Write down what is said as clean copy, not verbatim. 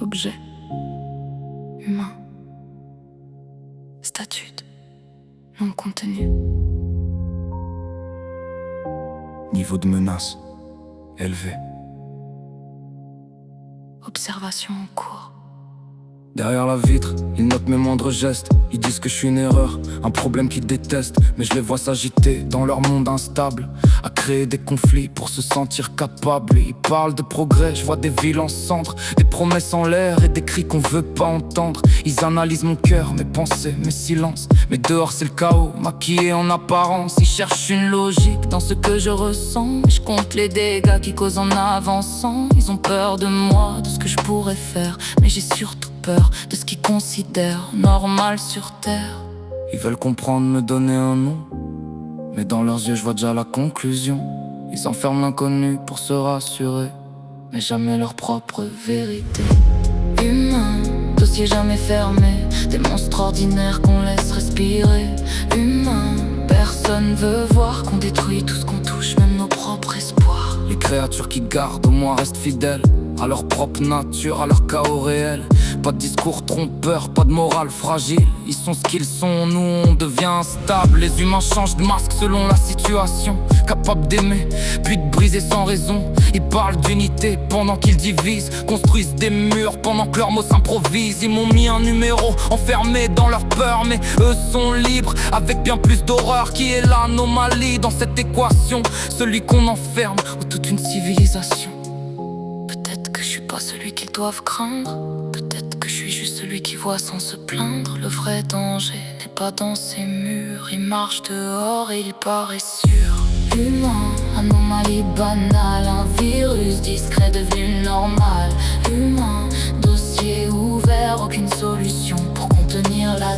Objet. Humain. Statut. Non contenu. Niveau de menace élevé. Observation en cours. Derrière la vitre, ils notent mes moindres gestes. Ils disent que je suis une erreur, un problème qu'ils détestent. Mais je les vois s'agiter dans leur monde instable, à créer des conflits pour se sentir capables. Ils parlent de progrès, je vois des villes en cendres, des promesses en l'air et des cris qu'on veut pas entendre. Ils analysent mon cœur, mes pensées, mes silences. Mais dehors c'est le chaos, maquillé en apparence. Ils cherchent une logique dans ce que je ressens. Je compte les dégâts qu'ils causent en avançant. Ils ont peur de moi, de ce que je pourrais faire. Mais j'ai surtout peur de ce qu'ils considèrent normal sur terre. Ils veulent comprendre, me donner un nom, mais dans leurs yeux je vois déjà la conclusion. Ils enferment l'inconnu pour se rassurer, mais jamais leur propre vérité. Humain, dossier jamais fermé, des monstres ordinaires qu'on laisse respirer. Humain, personne veut voir qu'on détruit tout ce qu'on touche, même nos propres espoirs. Les créatures qui gardent au moins restent fidèles à leur propre nature, à leur chaos réel. Pas de discours trompeur, pas de morale fragile. Ils sont ce qu'ils sont, nous on devient instable. Les humains changent de masque selon la situation, capables d'aimer, puis de briser sans raison. Ils parlent d'unité pendant qu'ils divisent, construisent des murs pendant que leurs mots s'improvisent. Ils m'ont mis un numéro, enfermé dans leur peur, mais eux sont libres, avec bien plus d'horreur. Qui est l'anomalie dans cette équation? Celui qu'on enferme ou toute une civilisation? Peut-être que je suis pas celui qu'ils doivent craindre, peut-être que je suis juste celui qui voit sans se plaindre. Le vrai danger n'est pas dans ces murs. Il marche dehors et il paraît sûr. Humain, anomalie banale, un virus discret devenu normal. Humain, dossier ouvert, aucune solution pour contenir la